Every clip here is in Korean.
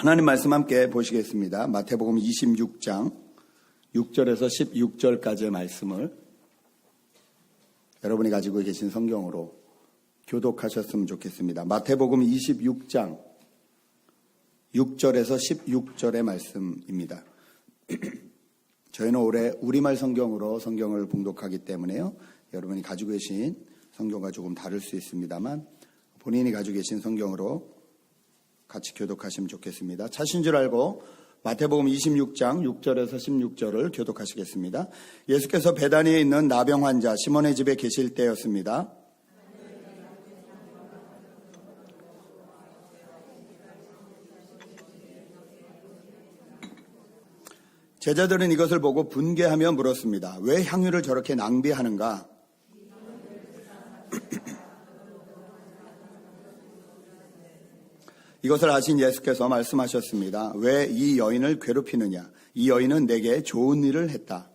하나님 말씀 함께 보시겠습니다. 마태복음 26장 6절에서 16절까지의 말씀을 여러분이 가지고 계신 성경으로 교독하셨으면 좋겠습니다. 마태복음 26장 6절에서 16절의 말씀입니다. 저희는 올해 우리말 성경으로 성경을 봉독하기 때문에요. 여러분이 가지고 계신 성경과 조금 다를 수 있습니다만 본인이 가지고 계신 성경으로 같이 교독하시면 좋겠습니다. 차신 줄 알고 마태복음 26장 6절에서 16절을 교독하시겠습니다. 예수께서 베다니에 있는 나병 환자 시몬의 집에 계실 때였습니다. 제자들은 이것을 보고 분개하며 물었습니다. 왜 향유를 저렇게 낭비하는가? 이것을 아신 예수께서 말씀하셨습니다. 왜 이 여인을 괴롭히느냐? 이 여인은 내게 좋은 일을 했다.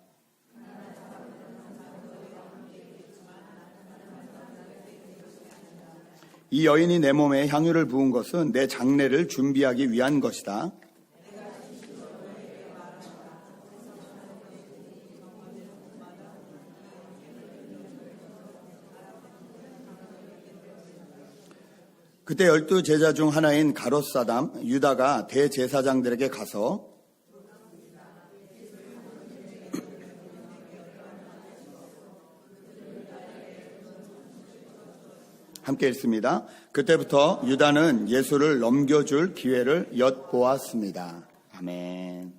이 여인이 내 몸에 향유를 부은 것은 내 장례를 준비하기 위한 것이다. 그때 12 제자 중 하나인 가롯사담 유다가 대제사장들에게 가서 함께 읽습니다. 그때부터 유다는 예수를 넘겨줄 기회를 엿보았습니다. 아멘.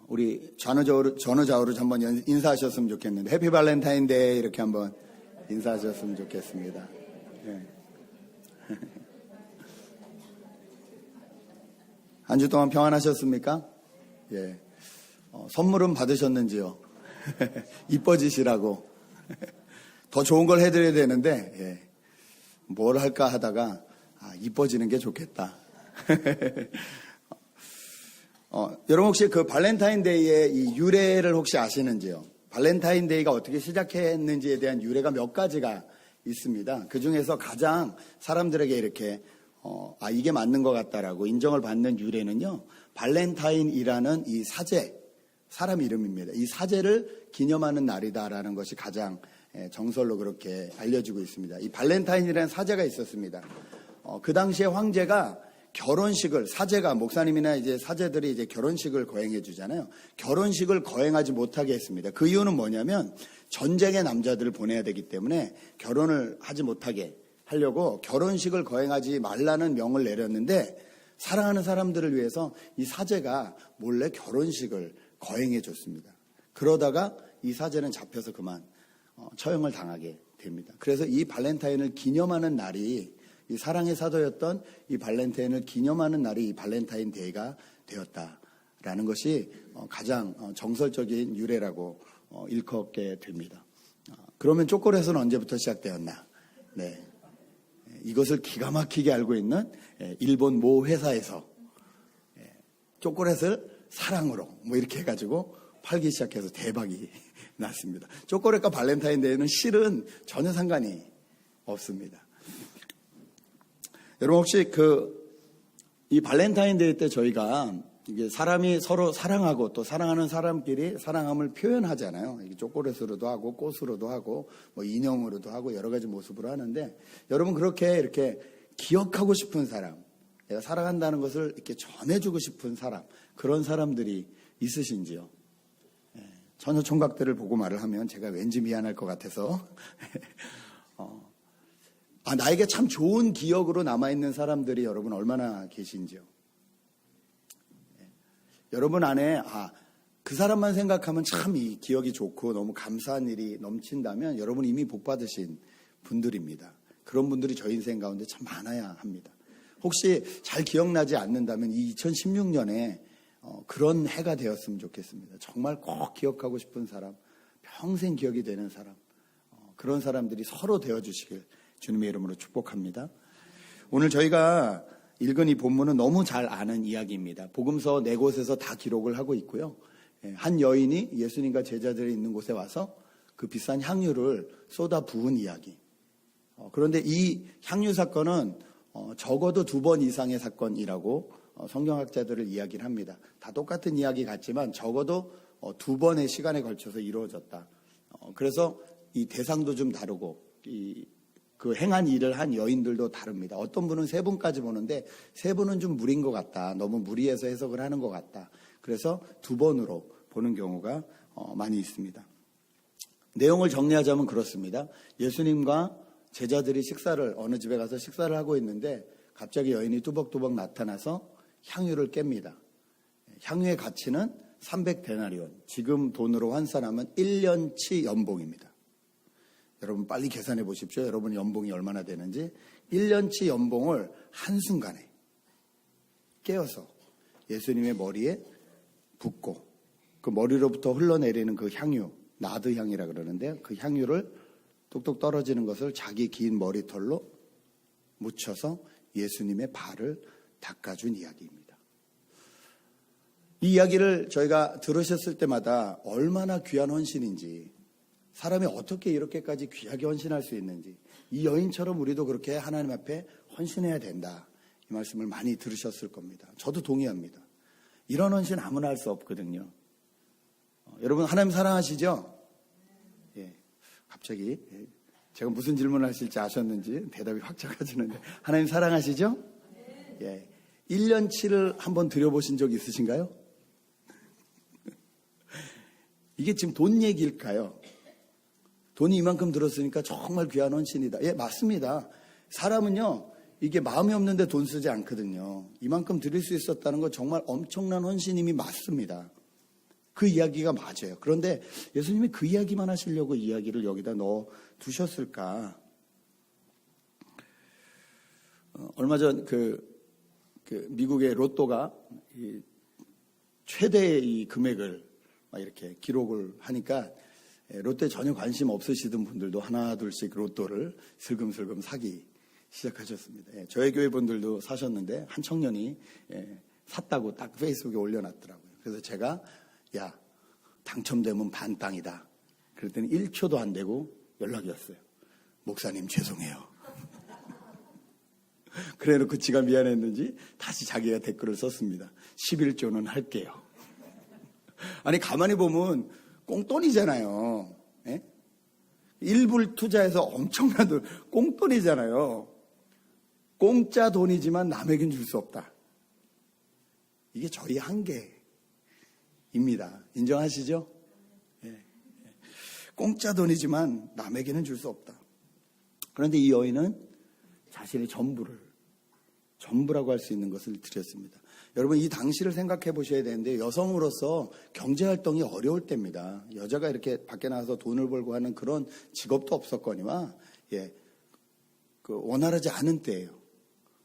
우리 전우좌우로 한번 인사하셨으면 좋겠는데 해피 발렌타인데이 이렇게 한번 인사하셨으면 좋겠습니다. 네. 한 주 동안 평안하셨습니까? 예. 선물은 받으셨는지요? 이뻐지시라고. 더 좋은 걸 해드려야 되는데, 예. 뭘 할까 하다가, 이뻐지는 게 좋겠다. 여러분 혹시 그 발렌타인데이의 이 유래를 혹시 아시는지요? 발렌타인데이가 어떻게 시작했는지에 대한 유래가 몇 가지가 있습니다. 그 중에서 가장 사람들에게 이렇게 이게 맞는 것 같다라고 인정을 받는 유래는요, 발렌타인이라는 이 사제, 사람 이름입니다. 이 사제를 기념하는 날이다라는 것이 가장 정설로 그렇게 알려지고 있습니다. 이 발렌타인이라는 사제가 있었습니다. 그 당시에 황제가 결혼식을, 사제가, 목사님이나 이제 사제들이 이제 결혼식을 거행해 주잖아요. 결혼식을 거행하지 못하게 했습니다. 그 이유는 뭐냐면 전쟁의 남자들을 보내야 되기 때문에 결혼을 하지 못하게 하려고 결혼식을 거행하지 말라는 명을 내렸는데, 사랑하는 사람들을 위해서 이 사제가 몰래 결혼식을 거행해 줬습니다. 그러다가 이 사제는 잡혀서 그만 처형을 당하게 됩니다. 그래서 이 발렌타인을 기념하는 날이, 이 사랑의 사도였던 이 발렌타인을 기념하는 날이 이 발렌타인 데이가 되었다라는 것이 가장 정설적인 유래라고 일컫게 됩니다. 그러면 초콜릿은 언제부터 시작되었나? 네. 이것을 기가 막히게 알고 있는 일본 모 회사에서 초콜릿을 사랑으로 뭐 이렇게 해가지고 팔기 시작해서 대박이 났습니다. 초콜릿과 발렌타인데이는 실은 전혀 상관이 없습니다. 여러분 혹시 이 발렌타인데이 때 저희가 이게 사람이 서로 사랑하고 또 사랑하는 사람끼리 사랑함을 표현하잖아요. 이게 초콜릿으로도 하고 꽃으로도 하고 뭐 인형으로도 하고 여러 가지 모습으로 하는데, 여러분 그렇게 이렇게 기억하고 싶은 사람, 내가 사랑한다는 것을 이렇게 전해주고 싶은 사람, 그런 사람들이 있으신지요? 전혀 총각들을 보고 말을 하면 제가 왠지 미안할 것 같아서 나에게 참 좋은 기억으로 남아있는 사람들이 여러분 얼마나 계신지요? 여러분 안에 그 사람만 생각하면 참 이 기억이 좋고 너무 감사한 일이 넘친다면 여러분 이미 복 받으신 분들입니다. 그런 분들이 저희 인생 가운데 참 많아야 합니다. 혹시 잘 기억나지 않는다면 이 2016년에 그런 해가 되었으면 좋겠습니다. 정말 꼭 기억하고 싶은 사람, 평생 기억이 되는 사람, 그런 사람들이 서로 되어주시길 주님의 이름으로 축복합니다. 오늘 저희가 읽은 이 본문은 너무 잘 아는 이야기입니다. 복음서 4곳에서 다 기록을 하고 있고요. 한 여인이 예수님과 제자들이 있는 곳에 와서 그 비싼 향유를 쏟아 부은 이야기. 그런데 이 향유 사건은 적어도 2번 이상의 사건이라고 성경학자들을 이야기를 합니다. 다 똑같은 이야기 같지만 적어도 2번의 시간에 걸쳐서 이루어졌다. 그래서 이 대상도 좀 다르고 그 행한 일을 한 여인들도 다릅니다. 어떤 분은 3분까지 보는데 3분은 좀 무리인 것 같다. 너무 무리해서 해석을 하는 것 같다. 그래서 2번으로 보는 경우가 많이 있습니다. 내용을 정리하자면 그렇습니다. 예수님과 제자들이 어느 집에 가서 식사를 하고 있는데 갑자기 여인이 뚜벅뚜벅 나타나서 향유를 깹니다. 향유의 가치는 300데나리온, 지금 돈으로 환산하면 1년치 연봉입니다. 여러분 빨리 계산해 보십시오. 여러분 연봉이 얼마나 되는지. 1년치 연봉을 한순간에 깨어서 예수님의 머리에 붓고 그 머리로부터 흘러내리는 그 향유, 나드 향이라 그러는데 그 향유를 뚝뚝 떨어지는 것을 자기 긴 머리털로 묻혀서 예수님의 발을 닦아준 이야기입니다. 이 이야기를 저희가 들으셨을 때마다 얼마나 귀한 헌신인지, 사람이 어떻게 이렇게까지 귀하게 헌신할 수 있는지, 이 여인처럼 우리도 그렇게 하나님 앞에 헌신해야 된다, 이 말씀을 많이 들으셨을 겁니다. 저도 동의합니다. 이런 헌신 아무나 할 수 없거든요. 여러분 하나님 사랑하시죠? 예, 갑자기 제가 무슨 질문을 하실지 아셨는지 대답이 확 작아지는데, 하나님 사랑하시죠? 예, 1년치를 한번 드려보신 적 있으신가요? 이게 지금 돈 얘기일까요? 돈이 이만큼 들었으니까 정말 귀한 헌신이다. 예, 맞습니다. 사람은요, 이게 마음이 없는데 돈 쓰지 않거든요. 이만큼 드릴 수 있었다는 건 정말 엄청난 헌신임이 맞습니다. 그 이야기가 맞아요. 그런데 예수님이 그 이야기만 하시려고 이야기를 여기다 넣어 두셨을까? 얼마 전 미국의 로또가 최대의 이 금액을 막 이렇게 기록을 하니까 로또에 전혀 관심 없으시던 분들도 하나 둘씩 로또를 슬금슬금 사기 시작하셨습니다. 저희 교회 분들도 사셨는데 한 청년이 샀다고 딱 페이스북에 올려놨더라고요. 그래서 제가 야, 당첨되면 반 땅이다. 그랬더니 1초도 안 되고 연락이 왔어요. 목사님 죄송해요. 그래놓고 지가 미안했는지 다시 자기가 댓글을 썼습니다. 11조는 할게요. 아니 가만히 보면 꽁돈이잖아요. 예? 일불 투자해서 엄청난 돈, 꽁돈이잖아요. 공짜 돈이지만 남에겐 줄 수 없다. 이게 저희 한계입니다. 인정하시죠? 예. 공짜 돈이지만 남에게는 줄 수 없다. 그런데 이 여인은 자신의 전부라고 할 수 있는 것을 드렸습니다. 여러분 이 당시를 생각해 보셔야 되는데, 여성으로서 경제활동이 어려울 때입니다. 여자가 이렇게 밖에 나가서 돈을 벌고 하는 그런 직업도 없었거니와 원활하지 않은 때예요.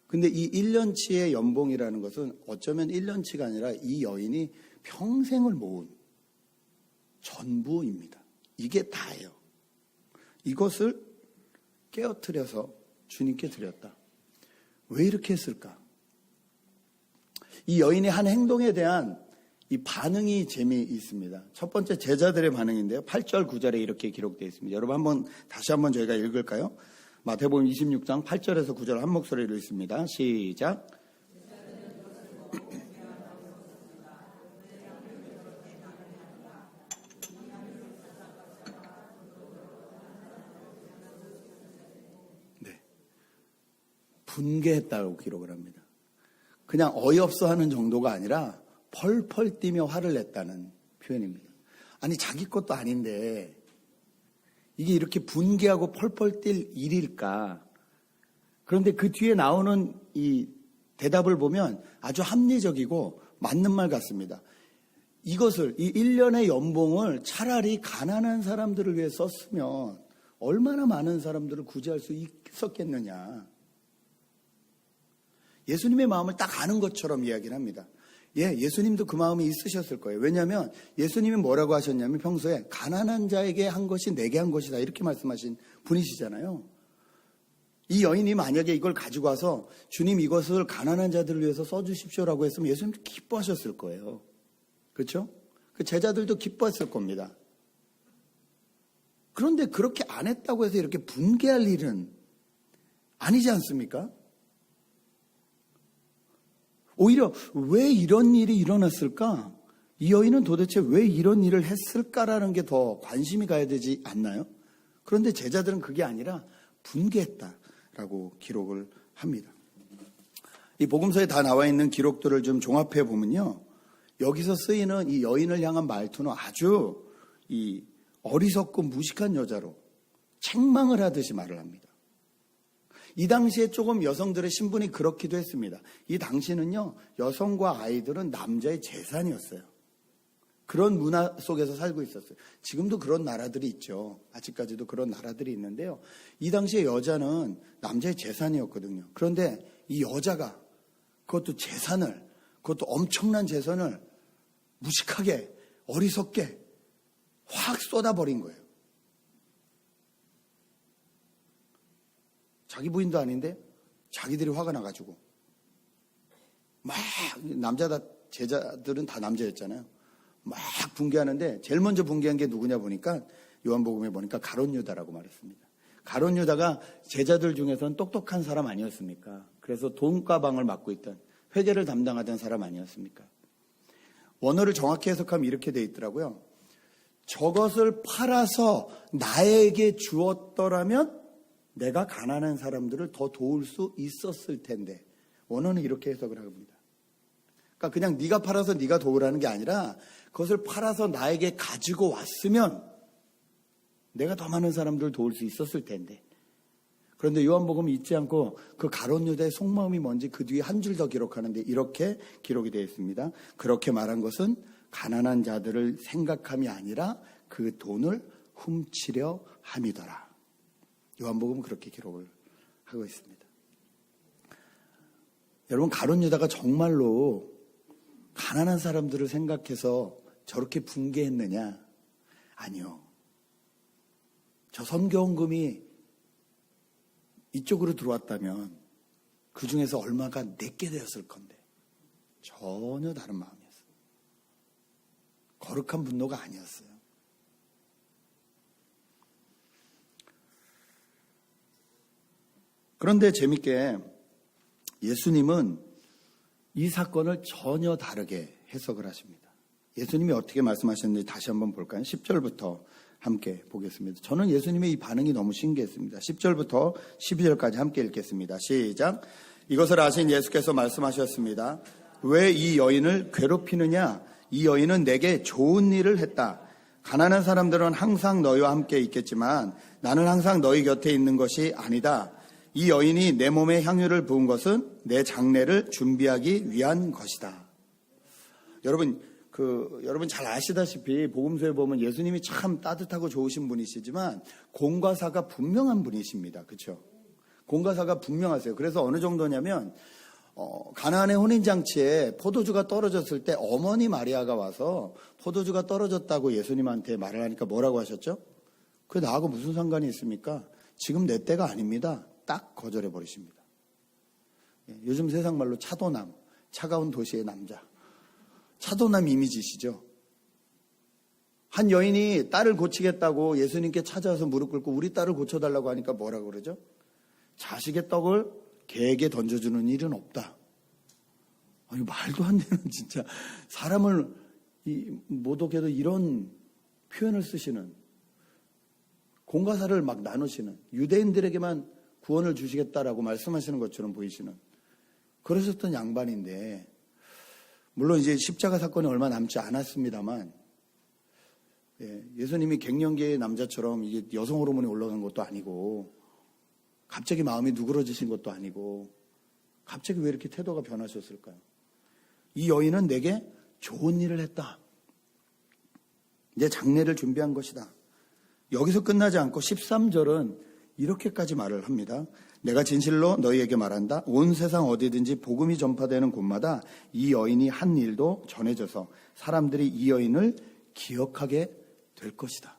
근데 이 1년치의 연봉이라는 것은 어쩌면 1년치가 아니라 이 여인이 평생을 모은 전부입니다. 이게 다예요. 이것을 깨어뜨려서 주님께 드렸다. 왜 이렇게 했을까? 이 여인의 한 행동에 대한 이 반응이 재미있습니다. 첫 번째 제자들의 반응인데요. 8절 9절에 이렇게 기록되어 있습니다. 여러분 다시 한번 저희가 읽을까요? 마태복음 26장 8절에서 9절 한 목소리로 읽습니다. 시작. 네, 분개했다고 기록을 합니다. 그냥 어이없어 하는 정도가 아니라 펄펄 뛰며 화를 냈다는 표현입니다. 아니 자기 것도 아닌데 이게 이렇게 분개하고 펄펄 뛸 일일까? 그런데 그 뒤에 나오는 이 대답을 보면 아주 합리적이고 맞는 말 같습니다. 이것을, 이 1년의 연봉을 차라리 가난한 사람들을 위해 썼으면 얼마나 많은 사람들을 구제할 수 있었겠느냐. 예수님의 마음을 딱 아는 것처럼 이야기를 합니다. 예수님도 그 마음이 있으셨을 거예요. 왜냐하면 예수님이 뭐라고 하셨냐면 평소에 가난한 자에게 한 것이 내게 한 것이다 이렇게 말씀하신 분이시잖아요. 이 여인이 만약에 이걸 가지고 와서 주님 이것을 가난한 자들을 위해서 써주십시오라고 했으면 예수님도 기뻐하셨을 거예요. 그렇죠? 그 제자들도 기뻐했을 겁니다. 그런데 그렇게 안 했다고 해서 이렇게 분개할 일은 아니지 않습니까? 오히려 왜 이런 일이 일어났을까? 이 여인은 도대체 왜 이런 일을 했을까라는 게 더 관심이 가야 되지 않나요? 그런데 제자들은 그게 아니라 분개했다라고 기록을 합니다. 이 복음서에 다 나와 있는 기록들을 좀 종합해 보면요. 여기서 쓰이는 이 여인을 향한 말투는 아주 이 어리석고 무식한 여자로 책망을 하듯이 말을 합니다. 이 당시에 조금 여성들의 신분이 그렇기도 했습니다. 이 당시는요, 여성과 아이들은 남자의 재산이었어요. 그런 문화 속에서 살고 있었어요. 지금도 그런 나라들이 있죠. 아직까지도 그런 나라들이 있는데요. 이 당시에 여자는 남자의 재산이었거든요. 그런데 이 여자가 그것도 재산을, 그것도 엄청난 재산을 무식하게, 어리석게 확 쏟아버린 거예요. 자기 부인도 아닌데 자기들이 화가 나가지고 막 제자들은 다 남자였잖아요. 막 붕괴하는데 제일 먼저 붕괴한 게 누구냐 보니까 요한복음에 보니까 가룟 유다라고 말했습니다. 가룟 유다가 제자들 중에서는 똑똑한 사람 아니었습니까? 그래서 돈가방을 맡고 있던 회계를 담당하던 사람 아니었습니까? 원어를 정확히 해석하면 이렇게 돼 있더라고요. 저것을 팔아서 나에게 주었더라면 내가 가난한 사람들을 더 도울 수 있었을 텐데. 원어는 이렇게 해석을 합니다. 그러니까 그냥 네가 팔아서 네가 도우라는 게 아니라 그것을 팔아서 나에게 가지고 왔으면 내가 더 많은 사람들을 도울 수 있었을 텐데. 그런데 요한복음은 잊지 않고 그 가룟 유다의 속마음이 뭔지 그 뒤에 한 줄 더 기록하는데 이렇게 기록이 되어 있습니다. 그렇게 말한 것은 가난한 자들을 생각함이 아니라 그 돈을 훔치려 함이더라. 요한복음은 그렇게 기록을 하고 있습니다. 여러분, 가룟 유다가 정말로 가난한 사람들을 생각해서 저렇게 붕괴했느냐? 아니요. 저 선교원금이 이쪽으로 들어왔다면 그 중에서 얼마가 내게 되었을 건데 전혀 다른 마음이었어요. 거룩한 분노가 아니었어요. 그런데 재밌게 예수님은 이 사건을 전혀 다르게 해석을 하십니다. 예수님이 어떻게 말씀하셨는지 다시 한번 볼까요? 10절부터 함께 보겠습니다. 저는 예수님의 이 반응이 너무 신기했습니다. 10절부터 12절까지 함께 읽겠습니다. 시작. 이것을 아신 예수께서 말씀하셨습니다. 왜 이 여인을 괴롭히느냐? 이 여인은 내게 좋은 일을 했다. 가난한 사람들은 항상 너희와 함께 있겠지만 나는 항상 너희 곁에 있는 것이 아니다. 이 여인이 내 몸에 향유를 부은 것은 내 장례를 준비하기 위한 것이다. 여러분 잘 아시다시피 복음서에 보면 예수님이 참 따뜻하고 좋으신 분이시지만 공과사가 분명한 분이십니다. 그렇죠? 공과사가 분명하세요. 그래서 어느 정도냐면 가나안의 혼인잔치에 포도주가 떨어졌을 때 어머니 마리아가 와서 포도주가 떨어졌다고 예수님한테 말을 하니까 뭐라고 하셨죠? 그게 나하고 무슨 상관이 있습니까? 지금 내 때가 아닙니다. 딱 거절해 버리십니다. 요즘 세상 말로 차도남, 차가운 도시의 남자. 차도남 이미지시죠. 한 여인이 딸을 고치겠다고 예수님께 찾아와서 무릎 꿇고 우리 딸을 고쳐달라고 하니까 뭐라고 그러죠? 자식의 떡을 개에게 던져주는 일은 없다. 아니, 말도 안 되는 진짜 사람을 모독해도 이런 표현을 쓰시는, 공과사를 막 나누시는, 유대인들에게만 구원을 주시겠다라고 말씀하시는 것처럼 보이시는 그러셨던 양반인데, 물론 이제 십자가 사건이 얼마 남지 않았습니다만, 예수님이 갱년기의 남자처럼 이게 여성 호르몬이 올라간 것도 아니고, 갑자기 마음이 누그러지신 것도 아니고, 갑자기 왜 이렇게 태도가 변하셨을까요? 이 여인은 내게 좋은 일을 했다. 내 장례를 준비한 것이다. 여기서 끝나지 않고 13절은 이렇게까지 말을 합니다. 내가 진실로 너희에게 말한다. 온 세상 어디든지 복음이 전파되는 곳마다 이 여인이 한 일도 전해져서 사람들이 이 여인을 기억하게 될 것이다.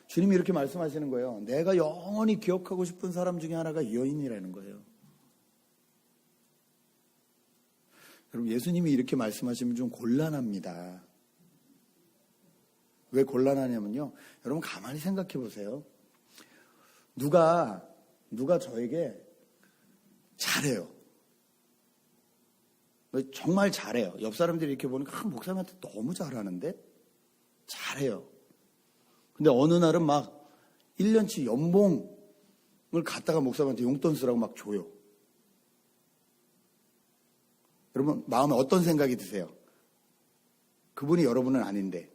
주님이 이렇게 말씀하시는 거예요. 내가 영원히 기억하고 싶은 사람 중에 하나가 이 여인이라는 거예요. 여러분, 예수님이 이렇게 말씀하시면 좀 곤란합니다. 왜 곤란하냐면요. 여러분 가만히 생각해 보세요. 누가 저에게 잘해요. 정말 잘해요. 옆 사람들이 이렇게 보니까 목사님한테 너무 잘하는데? 잘해요. 근데 어느 날은 막 1년치 연봉을 갖다가 목사님한테 용돈 쓰라고 막 줘요. 여러분 마음에 어떤 생각이 드세요? 그분이 여러분은 아닌데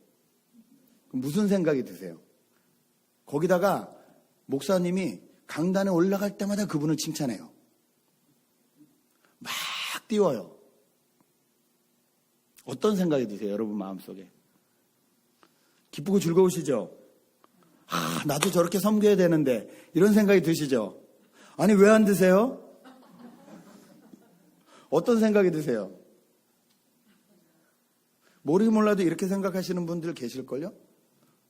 무슨 생각이 드세요? 거기다가 목사님이 강단에 올라갈 때마다 그분을 칭찬해요. 막 띄워요. 어떤 생각이 드세요? 여러분 마음속에. 기쁘고 즐거우시죠? 나도 저렇게 섬겨야 되는데 이런 생각이 드시죠? 아니 왜 안 드세요? 어떤 생각이 드세요? 모르긴 몰라도 이렇게 생각하시는 분들 계실걸요?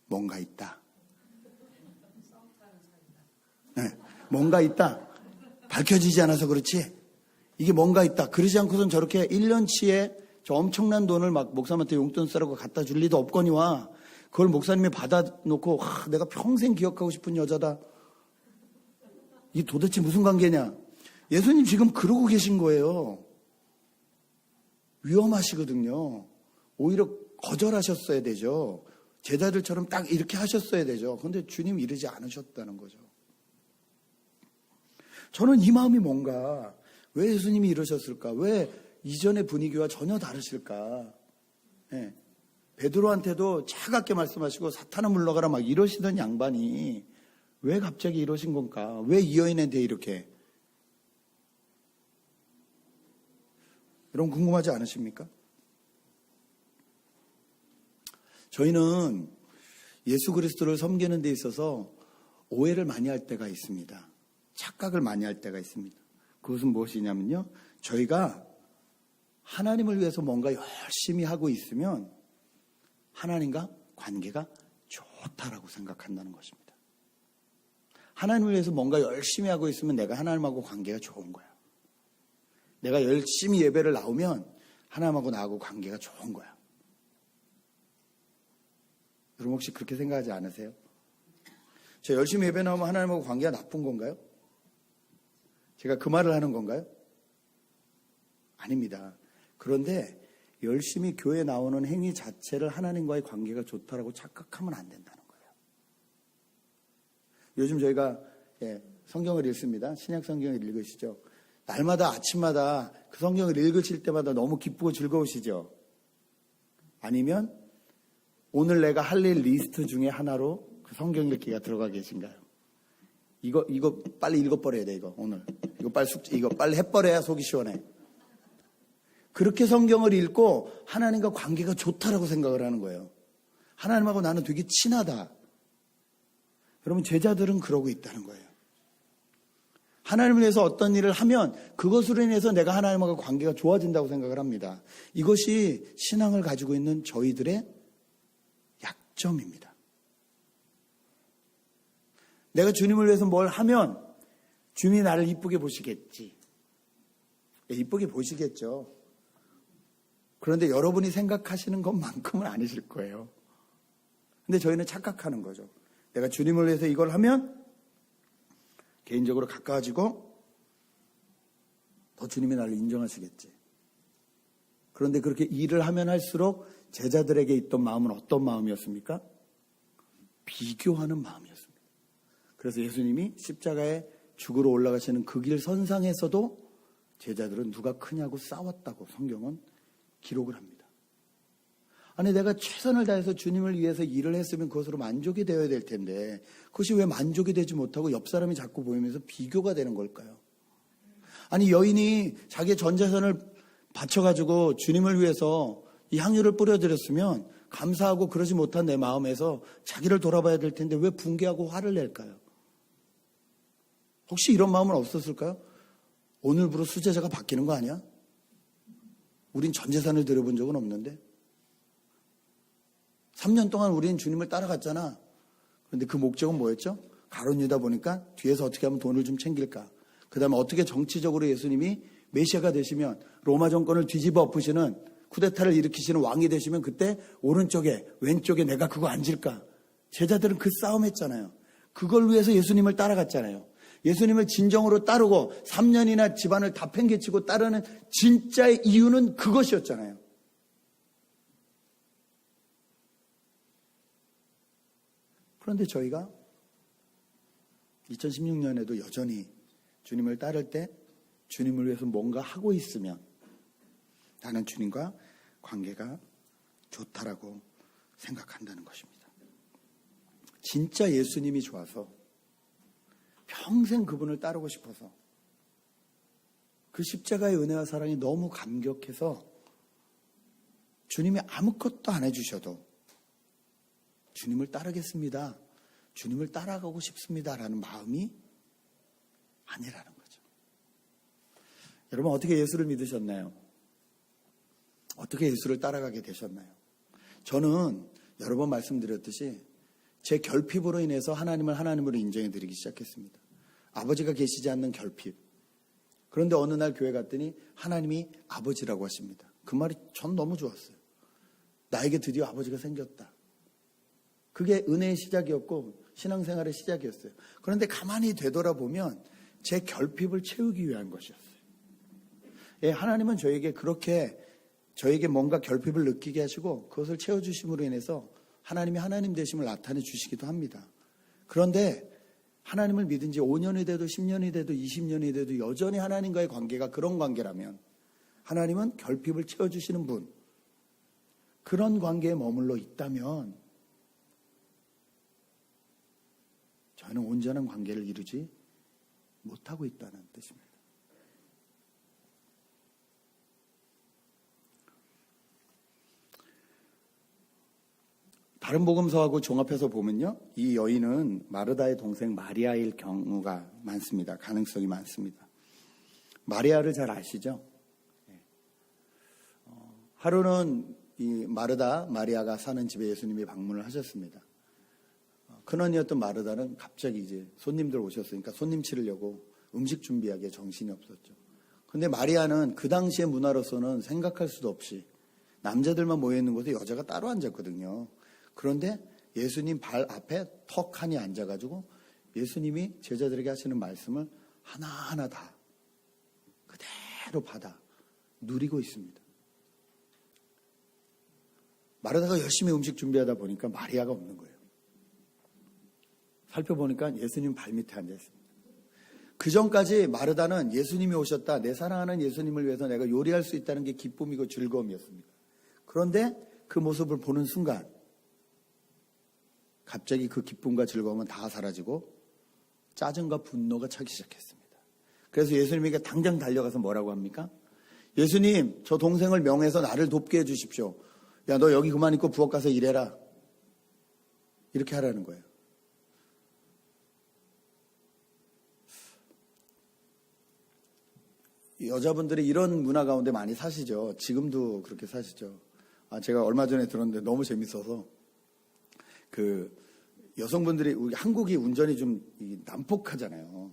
뭔가 있다. 네, 뭔가 있다. 밝혀지지 않아서 그렇지. 이게 뭔가 있다. 그러지 않고선 저렇게 1년치에 저 엄청난 돈을 막 목사님한테 용돈 쓰라고 갖다 줄 리도 없거니와 그걸 목사님이 받아놓고 내가 평생 기억하고 싶은 여자다. 이게 도대체 무슨 관계냐. 예수님 지금 그러고 계신 거예요. 위험하시거든요. 오히려 거절하셨어야 되죠. 제자들처럼 딱 이렇게 하셨어야 되죠. 그런데 주님 이러지 않으셨다는 거죠. 저는 이 마음이 뭔가 왜 예수님이 이러셨을까? 왜 이전의 분위기와 전혀 다르실까? 네. 베드로한테도 차갑게 말씀하시고 사탄아 물러가라 막 이러시던 양반이 왜 갑자기 이러신 건가? 왜 이 여인에 대해 이렇게? 여러분 궁금하지 않으십니까? 저희는 예수 그리스도를 섬기는 데 있어서 오해를 많이 할 때가 있습니다. 착각을 많이 할 때가 있습니다. 그것은 무엇이냐면요. 저희가 하나님을 위해서 뭔가 열심히 하고 있으면 하나님과 관계가 좋다라고 생각한다는 것입니다. 하나님을 위해서 뭔가 열심히 하고 있으면 내가 하나님하고 관계가 좋은 거야. 내가 열심히 예배를 나오면 하나님하고 나하고 관계가 좋은 거야. 여러분 혹시 그렇게 생각하지 않으세요? 저 열심히 예배 나오면 하나님하고 관계가 나쁜 건가요? 제가 그 말을 하는 건가요? 아닙니다. 그런데 열심히 교회 나오는 행위 자체를 하나님과의 관계가 좋다라고 착각하면 안 된다는 거예요. 요즘 저희가 성경을 읽습니다. 신약 성경을 읽으시죠. 날마다 아침마다 그 성경을 읽으실 때마다 너무 기쁘고 즐거우시죠. 아니면 오늘 내가 할 일 리스트 중에 하나로 그 성경 읽기가 들어가 계신가요? 이거 빨리 읽어버려야 돼, 오늘. 이거 빨리 해버려야 속이 시원해. 그렇게 성경을 읽고 하나님과 관계가 좋다라고 생각을 하는 거예요. 하나님하고 나는 되게 친하다. 여러분, 제자들은 그러고 있다는 거예요. 하나님을 위해서 어떤 일을 하면 그것으로 인해서 내가 하나님하고 관계가 좋아진다고 생각을 합니다. 이것이 신앙을 가지고 있는 저희들의 약점입니다. 내가 주님을 위해서 뭘 하면 주님이 나를 이쁘게 보시겠지. 이쁘게 보시겠죠. 그런데 여러분이 생각하시는 것만큼은 아니실 거예요. 근데 저희는 착각하는 거죠. 내가 주님을 위해서 이걸 하면 개인적으로 가까워지고 더 주님이 나를 인정하시겠지. 그런데 그렇게 일을 하면 할수록 제자들에게 있던 마음은 어떤 마음이었습니까? 비교하는 마음이었습니다. 그래서 예수님이 십자가에 죽으러 올라가시는 그 길 선상에서도 제자들은 누가 크냐고 싸웠다고 성경은 기록을 합니다. 아니 내가 최선을 다해서 주님을 위해서 일을 했으면 그것으로 만족이 되어야 될 텐데 그것이 왜 만족이 되지 못하고 옆 사람이 자꾸 보이면서 비교가 되는 걸까요? 아니 여인이 자기의 전 재산을 바쳐가지고 주님을 위해서 이 향유를 뿌려드렸으면 감사하고 그러지 못한 내 마음에서 자기를 돌아봐야 될 텐데 왜 붕괴하고 화를 낼까요? 혹시 이런 마음은 없었을까요? 오늘부로 수제자가 바뀌는 거 아니야? 우린 전 재산을 드려본 적은 없는데 3년 동안 우리는 주님을 따라갔잖아. 그런데 그 목적은 뭐였죠? 가룟 유다 보니까 뒤에서 어떻게 하면 돈을 좀 챙길까. 그 다음에 어떻게 정치적으로 예수님이 메시아가 되시면 로마 정권을 뒤집어 엎으시는 쿠데타를 일으키시는 왕이 되시면 그때 오른쪽에 왼쪽에 내가 그거 앉을까. 제자들은 그 싸움했잖아요. 그걸 위해서 예수님을 따라갔잖아요. 예수님을 진정으로 따르고 3년이나 집안을 다 팽개치고 따르는 진짜의 이유는 그것이었잖아요. 그런데 저희가 2016년에도 여전히 주님을 따를 때 주님을 위해서 뭔가 하고 있으면 나는 주님과 관계가 좋다라고 생각한다는 것입니다. 진짜 예수님이 좋아서 평생 그분을 따르고 싶어서 그 십자가의 은혜와 사랑이 너무 감격해서 주님이 아무것도 안 해주셔도 주님을 따르겠습니다. 주님을 따라가고 싶습니다라는 마음이 아니라는 거죠. 여러분 어떻게 예수를 믿으셨나요? 어떻게 예수를 따라가게 되셨나요? 저는 여러 번 말씀드렸듯이 제 결핍으로 인해서 하나님을 하나님으로 인정해 드리기 시작했습니다. 아버지가 계시지 않는 결핍. 그런데 어느 날 교회 갔더니 하나님이 아버지라고 하십니다. 그 말이 전 너무 좋았어요. 나에게 드디어 아버지가 생겼다. 그게 은혜의 시작이었고 신앙생활의 시작이었어요. 그런데 가만히 되돌아보면 제 결핍을 채우기 위한 것이었어요. 예, 하나님은 저에게 그렇게 저에게 뭔가 결핍을 느끼게 하시고 그것을 채워주심으로 인해서 하나님이 하나님 되심을 나타내 주시기도 합니다. 그런데 하나님을 믿은 지 5년이 돼도 10년이 돼도 20년이 돼도 여전히 하나님과의 관계가 그런 관계라면 하나님은 결핍을 채워주시는 분, 그런 관계에 머물러 있다면 저는 온전한 관계를 이루지 못하고 있다는 뜻입니다. 다른 복음서하고 종합해서 보면요, 이 여인은 마르다의 동생 마리아일 경우가 많습니다. 가능성이 많습니다. 마리아를 잘 아시죠? 하루는 이 마리아가 사는 집에 예수님이 방문을 하셨습니다. 큰언니였던 마르다는 갑자기 이제 손님들 오셨으니까 손님 치르려고 음식 준비하기에 정신이 없었죠. 근데 마리아는 그 당시의 문화로서는 생각할 수도 없이 남자들만 모여있는 곳에 여자가 따로 앉았거든요. 그런데 예수님 발 앞에 턱하니 앉아가지고 예수님이 제자들에게 하시는 말씀을 하나하나 다 그대로 받아 누리고 있습니다. 마르다가 열심히 음식 준비하다 보니까 마리아가 없는 거예요. 살펴보니까 예수님 발밑에 앉아있습니다. 그 전까지 마르다는 예수님이 오셨다, 내 사랑하는 예수님을 위해서 내가 요리할 수 있다는 게 기쁨이고 즐거움이었습니다. 그런데 그 모습을 보는 순간 갑자기 그 기쁨과 즐거움은 다 사라지고 짜증과 분노가 차기 시작했습니다. 그래서 예수님에게 당장 달려가서 뭐라고 합니까? 예수님, 저 동생을 명해서 나를 돕게 해주십시오. 야, 너 여기 그만 있고 부엌 가서 일해라. 이렇게 하라는 거예요. 여자분들이 이런 문화 가운데 많이 사시죠. 지금도 그렇게 사시죠. 제가 얼마 전에 들었는데 너무 재밌어서 여성분들이, 우리 한국이 운전이 좀 난폭하잖아요.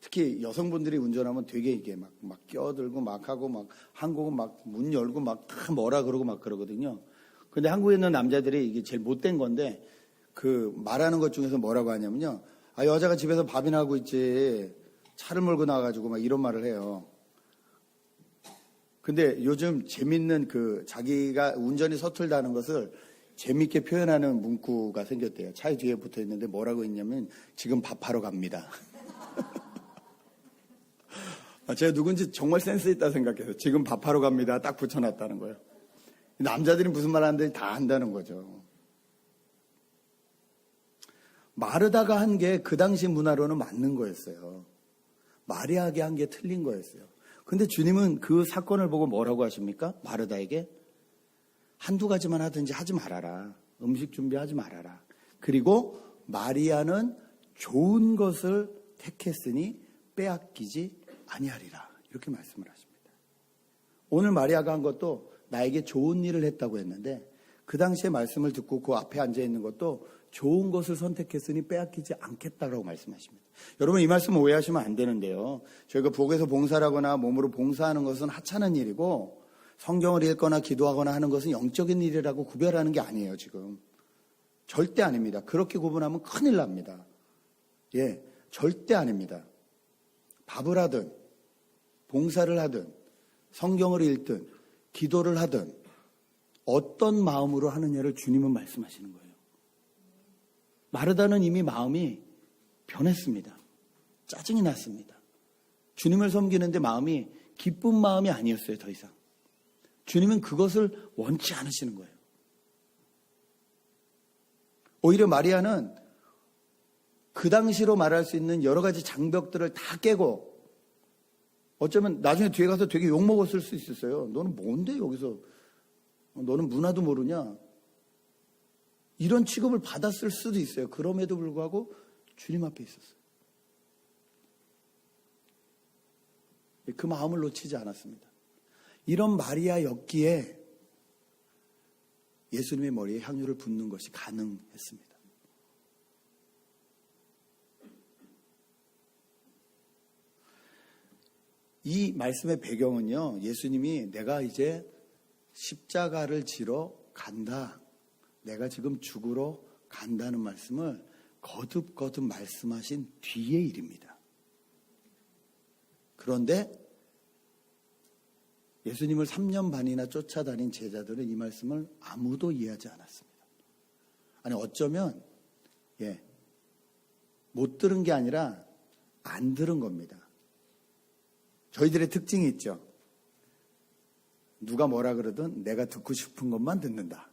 특히 여성분들이 운전하면 되게 이게 막 끼어들고 막 하고 막 한국은 막 문 열고 막 다 뭐라 그러고 막 그러거든요. 근데 한국에 있는 남자들이 이게 제일 못된 건데 말하는 것 중에서 뭐라고 하냐면요. 여자가 집에서 밥이나 하고 있지 차를 몰고 나와가지고 막 이런 말을 해요. 근데 요즘 재밌는 자기가 운전이 서툴다는 것을 재밌게 표현하는 문구가 생겼대요. 차에 뒤에 붙어 있는데 뭐라고 했냐면 지금 밥하러 갑니다. 제가 누군지 정말 센스 있다 생각해서 지금 밥하러 갑니다 딱 붙여놨다는 거예요. 남자들이 무슨 말 하는지 다 한다는 거죠. 마르다가 한 게 그 당시 문화로는 맞는 거였어요. 마리아에게 한 게 틀린 거였어요. 근데 주님은 그 사건을 보고 뭐라고 하십니까? 마르다에게 한두 가지만 하든지 하지 말아라. 음식 준비하지 말아라. 그리고 마리아는 좋은 것을 택했으니 빼앗기지 아니하리라. 이렇게 말씀을 하십니다. 오늘 마리아가 한 것도 나에게 좋은 일을 했다고 했는데 그 당시에 말씀을 듣고 그 앞에 앉아있는 것도 좋은 것을 선택했으니 빼앗기지 않겠다라고 말씀하십니다. 여러분 이 말씀 오해하시면 안 되는데요. 저희가 부엌에서 봉사를 하거나 몸으로 봉사하는 것은 하찮은 일이고 성경을 읽거나 기도하거나 하는 것은 영적인 일이라고 구별하는 게 아니에요. 지금 절대 아닙니다. 그렇게 구분하면 큰일 납니다. 절대 아닙니다. 밥을 하든 봉사를 하든 성경을 읽든 기도를 하든 어떤 마음으로 하느냐를 주님은 말씀하시는 거예요. 마르다는 이미 마음이 변했습니다. 짜증이 났습니다. 주님을 섬기는데 마음이 기쁜 마음이 아니었어요. 더 이상. 주님은 그것을 원치 않으시는 거예요. 오히려 마리아는 그 당시로 말할 수 있는 여러 가지 장벽들을 다 깨고 어쩌면 나중에 뒤에 가서 되게 욕먹었을 수 있었어요. 너는 뭔데 여기서 너는 문화도 모르냐? 이런 취급을 받았을 수도 있어요. 그럼에도 불구하고 주님 앞에 있었어요. 그 마음을 놓치지 않았습니다. 이런 마리아였기에 예수님의 머리에 향유를 붓는 것이 가능했습니다. 이 말씀의 배경은요, 예수님이 내가 이제 십자가를 지러 간다. 내가 지금 죽으러 간다는 말씀을 거듭거듭 말씀하신 뒤의 일입니다. 그런데 예수님을 3년 반이나 쫓아다닌 제자들은 이 말씀을 아무도 이해하지 않았습니다. 아니 어쩌면 못 들은 게 아니라 안 들은 겁니다. 저희들의 특징이 있죠. 누가 뭐라 그러든 내가 듣고 싶은 것만 듣는다.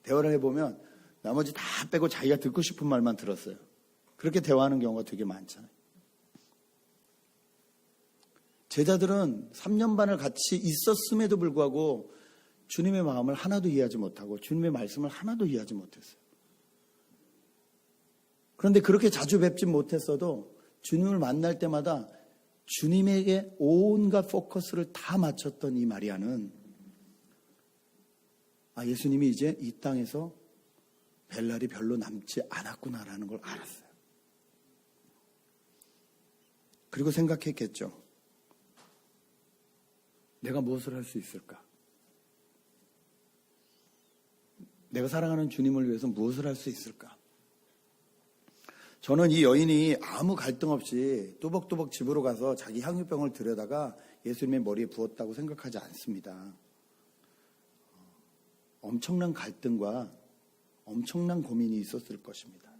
대화를 해보면 나머지 다 빼고 자기가 듣고 싶은 말만 들었어요. 그렇게 대화하는 경우가 되게 많잖아요. 제자들은 3년 반을 같이 있었음에도 불구하고 주님의 마음을 하나도 이해하지 못하고 주님의 말씀을 하나도 이해하지 못했어요. 그런데 그렇게 자주 뵙지 못했어도 주님을 만날 때마다 주님에게 온갖 포커스를 다 맞췄던 이 마리아는 예수님이 이제 이 땅에서 뵐 날이 별로 남지 않았구나라는 걸 알았어요. 그리고 생각했겠죠. 내가 무엇을 할 수 있을까? 내가 사랑하는 주님을 위해서 무엇을 할 수 있을까? 저는 이 여인이 아무 갈등 없이 뚜벅뚜벅 집으로 가서 자기 향유병을 들여다가 예수님의 머리에 부었다고 생각하지 않습니다. 엄청난 갈등과 엄청난 고민이 있었을 것입니다.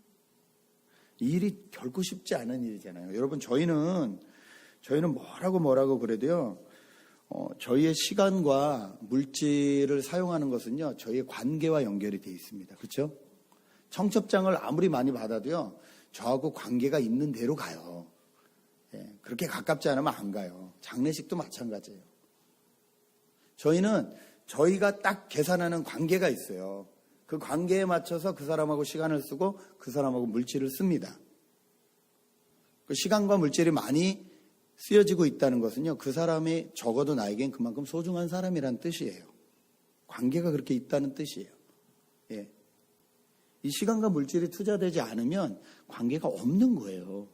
이 일이 결코 쉽지 않은 일이잖아요. 여러분 저희는 뭐라고 그래도요. 저희의 시간과 물질을 사용하는 것은요. 저희의 관계와 연결이 되어 있습니다. 그렇죠? 청첩장을 아무리 많이 받아도요. 저하고 관계가 있는 대로 가요. 그렇게 가깝지 않으면 안 가요. 장례식도 마찬가지예요. 저희는 저희가 딱 계산하는 관계가 있어요. 그 관계에 맞춰서 그 사람하고 시간을 쓰고 그 사람하고 물질을 씁니다. 그 시간과 물질이 많이 쓰여지고 있다는 것은요. 그 사람이 적어도 나에겐 그만큼 소중한 사람이라는 뜻이에요. 관계가 그렇게 있다는 뜻이에요. 이 시간과 물질이 투자되지 않으면 관계가 없는 거예요.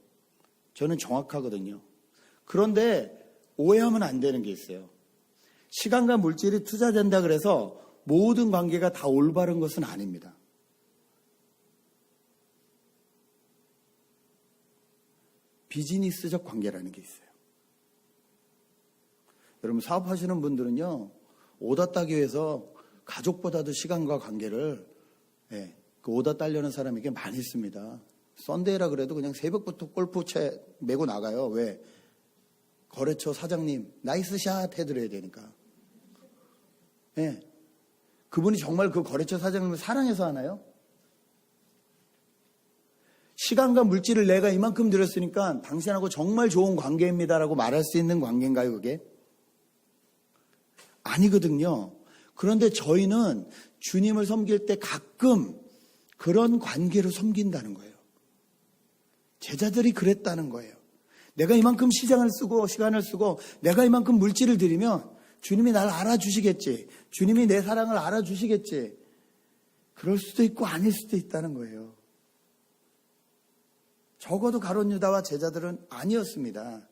저는 정확하거든요. 그런데 오해하면 안 되는 게 있어요. 시간과 물질이 투자된다 그래서 모든 관계가 다 올바른 것은 아닙니다. 비즈니스적 관계라는 게 있어요. 여러분 사업하시는 분들은요. 오다 따기 위해서 가족보다도 시간과 관계를 그 오다 따려는 사람에게 많이 씁니다. 썬데이라 그래도 그냥 새벽부터 골프채 메고 나가요. 왜? 거래처 사장님 나이스 샷 해드려야 되니까. 그분이 정말 그 거래처 사장님을 사랑해서 하나요? 시간과 물질을 내가 이만큼 들였으니까 당신하고 정말 좋은 관계입니다라고 말할 수 있는 관계인가요, 그게? 아니거든요. 그런데 저희는 주님을 섬길 때 가끔 그런 관계로 섬긴다는 거예요. 제자들이 그랬다는 거예요. 내가 이만큼 시간을 쓰고 내가 이만큼 물질을 들이면 주님이 날 알아주시겠지. 주님이 내 사랑을 알아주시겠지. 그럴 수도 있고 아닐 수도 있다는 거예요. 적어도 가룟 유다와 제자들은 아니었습니다.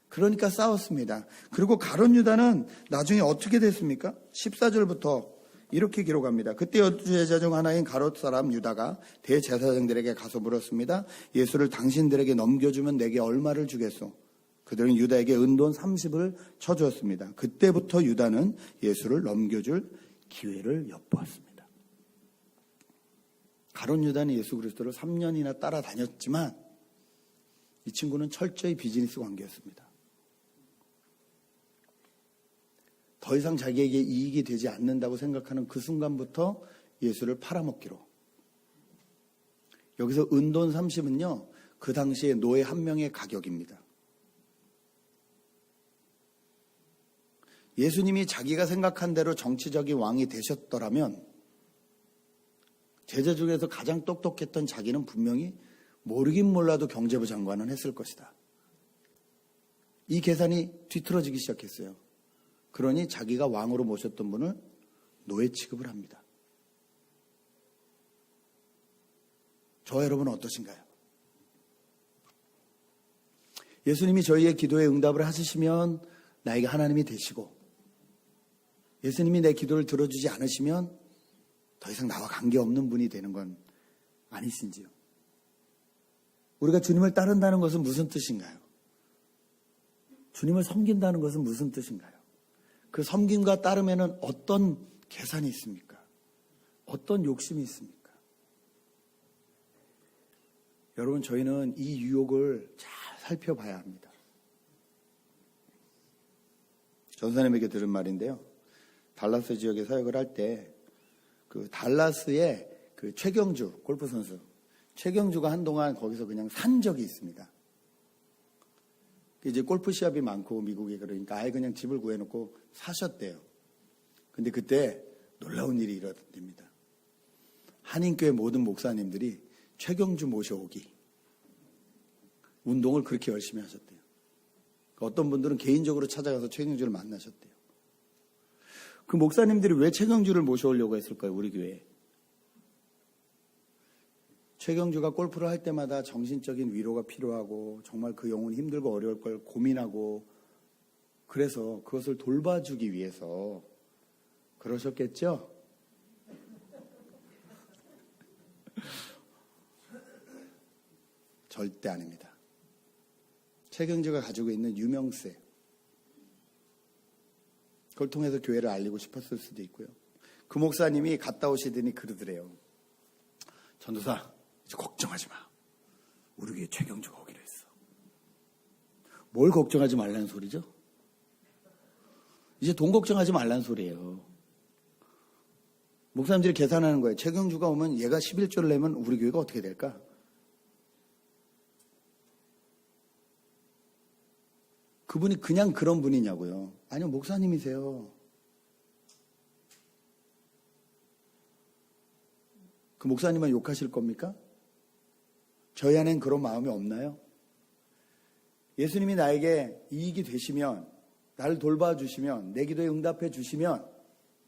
그러니까 싸웠습니다. 그리고 가룟 유다는 나중에 어떻게 됐습니까? 14절부터 이렇게 기록합니다. 그때 여제자 중 하나인 가롯 사람 유다가 대제사장들에게 가서 물었습니다. 예수를 당신들에게 넘겨주면 내게 얼마를 주겠소? 그들은 유다에게 은돈 30을 쳐주었습니다. 그때부터 유다는 예수를 넘겨줄 기회를 엿보았습니다. 가롯 유다는 예수 그리스도를 3년이나 따라다녔지만 이 친구는 철저히 비즈니스 관계였습니다. 더 이상 자기에게 이익이 되지 않는다고 생각하는 그 순간부터 예수를 팔아먹기로. 여기서 은돈 30은요, 그 당시에 노예 한 명의 가격입니다. 예수님이 자기가 생각한 대로 정치적인 왕이 되셨더라면 제자 중에서 가장 똑똑했던 자기는 분명히 모르긴 몰라도 경제부 장관은 했을 것이다. 이 계산이 뒤틀어지기 시작했어요. 그러니 자기가 왕으로 모셨던 분을 노예 취급을 합니다. 저와 여러분은 어떠신가요? 예수님이 저희의 기도에 응답을 하시면 나에게 하나님이 되시고, 예수님이 내 기도를 들어주지 않으시면 더 이상 나와 관계없는 분이 되는 건 아니신지요? 우리가 주님을 따른다는 것은 무슨 뜻인가요? 주님을 섬긴다는 것은 무슨 뜻인가요? 그 섬김과 따름에는 어떤 계산이 있습니까? 어떤 욕심이 있습니까? 여러분, 저희는 이 유혹을 잘 살펴봐야 합니다. 전사님에게 들은 말인데요. 달라스 지역에 사역을 할 때 그 달라스의 그 최경주 골프 선수, 최경주가 한동안 거기서 그냥 산 적이 있습니다. 이제 골프 시합이 많고 미국에, 그러니까 아예 그냥 집을 구해놓고 사셨대요. 근데 그때 놀라운 일이 일어납니다. 한인교회 모든 목사님들이 최경주 모셔오기, 운동을 그렇게 열심히 하셨대요. 어떤 분들은 개인적으로 찾아가서 최경주를 만나셨대요. 그 목사님들이 왜 최경주를 모셔오려고 했을까요? 우리 교회에. 최경주가 골프를 할 때마다 정신적인 위로가 필요하고 정말 그 영혼이 힘들고 어려울 걸 고민하고, 그래서 그것을 돌봐주기 위해서 그러셨겠죠? 절대 아닙니다. 최경주가 가지고 있는 유명세, 그걸 통해서 교회를 알리고 싶었을 수도 있고요. 그 목사님이 갔다 오시더니 그러더래요. 전도사, 이제 걱정하지 마. 우리 교회 최경주가 오기로 했어. 뭘 걱정하지 말라는 소리죠? 이제 돈 걱정하지 말라는 소리예요. 목사님들이 계산하는 거예요. 최경주가 오면 얘가 11조를 내면 우리 교회가 어떻게 될까? 그분이 그냥 그런 분이냐고요. 아니요, 목사님이세요. 그 목사님은 욕하실 겁니까? 저희 안엔 그런 마음이 없나요? 예수님이 나에게 이익이 되시면, 나를 돌봐주시면, 내 기도에 응답해 주시면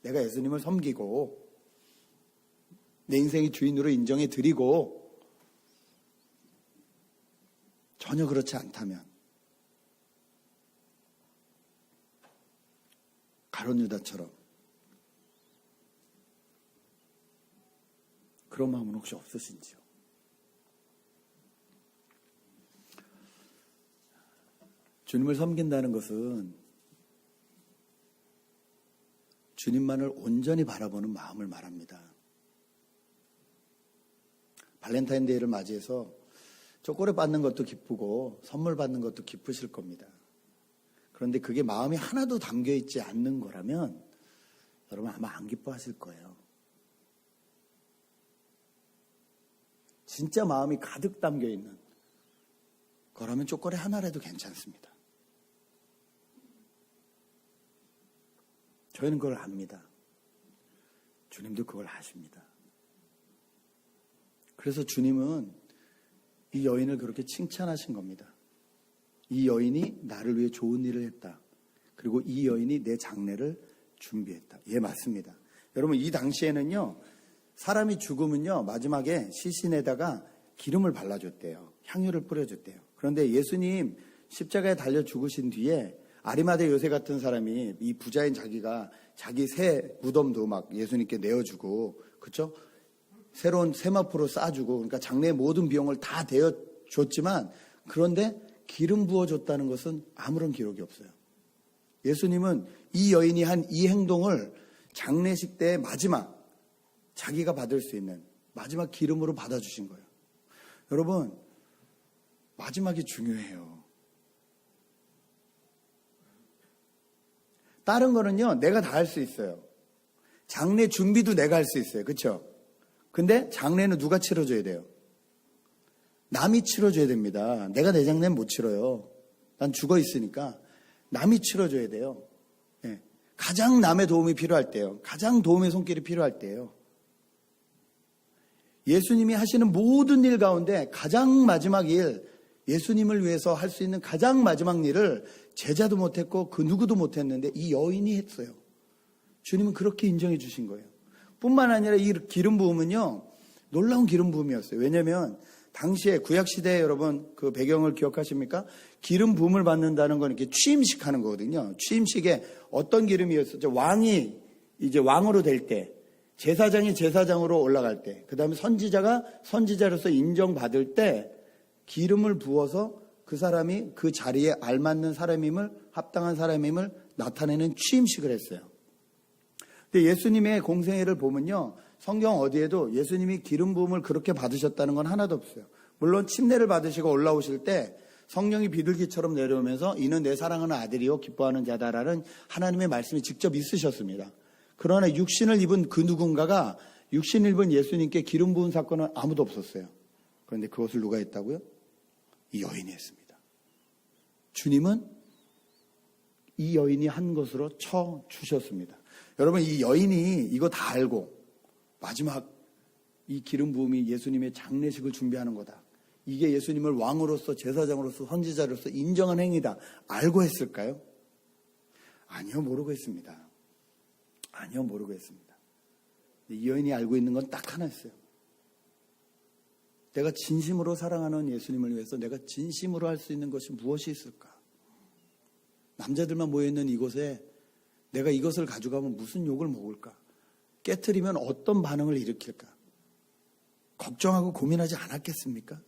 내가 예수님을 섬기고 내 인생의 주인으로 인정해 드리고, 전혀 그렇지 않다면 가롯 유다처럼 그런 마음은 혹시 없으신지요? 주님을 섬긴다는 것은 주님만을 온전히 바라보는 마음을 말합니다. 발렌타인데이를 맞이해서 초콜릿 받는 것도 기쁘고 선물 받는 것도 기쁘실 겁니다. 그런데 그게 마음이 하나도 담겨있지 않는 거라면 여러분 아마 안 기뻐하실 거예요. 진짜 마음이 가득 담겨있는 거라면 초콜릿 하나라도 괜찮습니다. 저희는 그걸 압니다. 주님도 그걸 아십니다. 그래서 주님은 이 여인을 그렇게 칭찬하신 겁니다. 이 여인이 나를 위해 좋은 일을 했다. 그리고 이 여인이 내 장례를 준비했다. 예, 맞습니다. 여러분, 이 당시에는요, 사람이 죽으면요, 마지막에 시신에다가 기름을 발라줬대요. 향유를 뿌려줬대요. 그런데 예수님 십자가에 달려 죽으신 뒤에 아리마대 요새 같은 사람이 이 부자인 자기가 자기 새 무덤도 막 예수님께 내어주고, 그렇죠? 새로운 세마포로 싸주고, 그러니까 장례의 모든 비용을 다 대어줬지만, 그런데 기름 부어줬다는 것은 아무런 기록이 없어요. 예수님은 이 여인이 한 이 행동을 장례식 때의 마지막, 자기가 받을 수 있는 마지막 기름으로 받아주신 거예요. 여러분, 마지막이 중요해요. 다른 거는요, 내가 다 할 수 있어요. 장례 준비도 내가 할 수 있어요. 그렇죠? 근데 장례는 누가 치러줘야 돼요? 남이 치러줘야 됩니다. 내가 내 장례는 못 치러요. 난 죽어 있으니까 남이 치러줘야 돼요. 예. 가장 남의 도움이 필요할 때요. 가장 도움의 손길이 필요할 때요. 예수님이 하시는 모든 일 가운데 가장 마지막 일, 예수님을 위해서 할 수 있는 가장 마지막 일을 제자도 못했고 그 누구도 못했는데 이 여인이 했어요. 주님은 그렇게 인정해 주신 거예요. 뿐만 아니라 이 기름 부음은요, 놀라운 기름 부음이었어요. 왜냐하면 당시에 구약시대에 여러분 그 배경을 기억하십니까? 기름 부음을 받는다는 건 이렇게 취임식 하는 거거든요. 취임식에 어떤 기름이었었죠? 왕이 이제 왕으로 될 때, 제사장이 제사장으로 올라갈 때, 그 다음에 선지자가 선지자로서 인정받을 때 기름을 부어서 그 사람이 그 자리에 알맞는 사람임을, 합당한 사람임을 나타내는 취임식을 했어요. 근데 예수님의 공생애를 보면요, 성경 어디에도 예수님이 기름 부음을 그렇게 받으셨다는 건 하나도 없어요. 물론 침례를 받으시고 올라오실 때 성령이 비둘기처럼 내려오면서 이는 내 사랑하는 아들이요 기뻐하는 자다라는 하나님의 말씀이 직접 있으셨습니다. 그러나 육신을 입은 그 누군가가 육신을 입은 예수님께 기름 부은 사건은 아무도 없었어요. 그런데 그것을 누가 했다고요? 이 여인이 했습니다. 주님은 이 여인이 한 것으로 쳐주셨습니다. 여러분, 이 여인이 이거 다 알고 마지막 이 기름 부음이 예수님의 장례식을 준비하는 거다, 이게 예수님을 왕으로서 제사장으로서 선지자로서 인정한 행위다, 알고 했을까요? 아니요, 모르고 했습니다. 아니요, 모르고 했습니다. 이 여인이 알고 있는 건 딱 하나였어요. 내가 진심으로 사랑하는 예수님을 위해서 내가 진심으로 할 수 있는 것이 무엇이 있을까? 남자들만 모여있는 이곳에 내가 이것을 가져가면 무슨 욕을 먹을까? 깨트리면 어떤 반응을 일으킬까? 걱정하고 고민하지 않았겠습니까?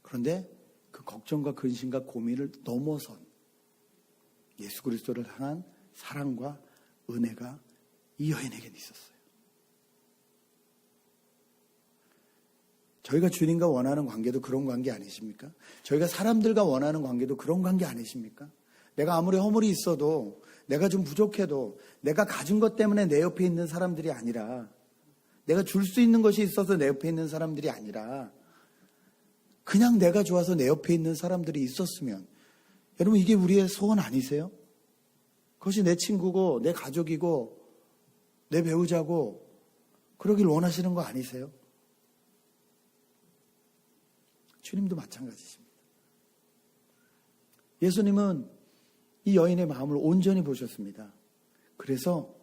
그런데 그 걱정과 근심과 고민을 넘어선 예수 그리스도를 향한 사랑과 은혜가 이 여인에게는 있었어요. 저희가 주님과 원하는 관계도 그런 관계 아니십니까? 저희가 사람들과 원하는 관계도 그런 관계 아니십니까? 내가 아무리 허물이 있어도, 내가 좀 부족해도, 내가 가진 것 때문에 내 옆에 있는 사람들이 아니라, 내가 줄 수 있는 것이 있어서 내 옆에 있는 사람들이 아니라, 그냥 내가 좋아서 내 옆에 있는 사람들이 있었으면, 여러분, 이게 우리의 소원 아니세요? 그것이 내 친구고 내 가족이고 내 배우자고 그러길 원하시는 거 아니세요? 주님도 마찬가지십니다. 예수님은 이 여인의 마음을 온전히 보셨습니다. 그래서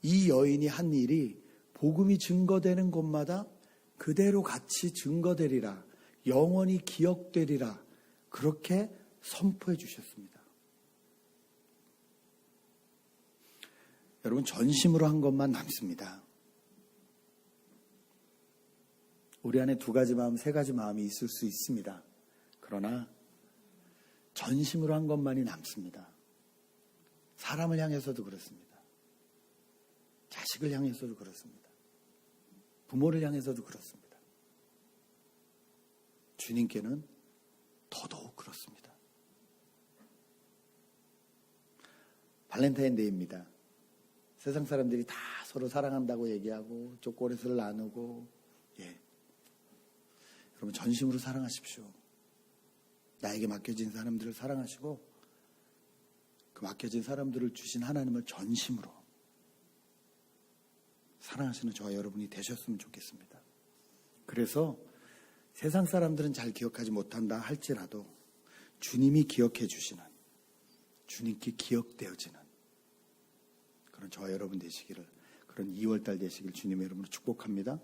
이 여인이 한 일이 복음이 증거되는 곳마다 그대로 같이 증거되리라, 영원히 기억되리라, 그렇게 선포해 주셨습니다. 여러분, 전심으로 한 것만 남습니다. 우리 안에 두 가지 마음, 세 가지 마음이 있을 수 있습니다. 그러나 전심으로 한 것만이 남습니다. 사람을 향해서도 그렇습니다. 자식을 향해서도 그렇습니다. 부모를 향해서도 그렇습니다. 주님께는 더더욱 그렇습니다. 발렌타인데이입니다. 세상 사람들이 다 서로 사랑한다고 얘기하고 초콜릿을 나누고, 여러분, 전심으로 사랑하십시오. 나에게 맡겨진 사람들을 사랑하시고 그 맡겨진 사람들을 주신 하나님을 전심으로 사랑하시는 저와 여러분이 되셨으면 좋겠습니다. 그래서 세상 사람들은 잘 기억하지 못한다 할지라도 주님이 기억해 주시는, 주님께 기억되어지는 그런 저와 여러분 되시기를, 그런 2월달 되시길 주님의 이름으로 축복합니다.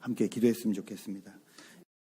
함께 기도했으면 좋겠습니다.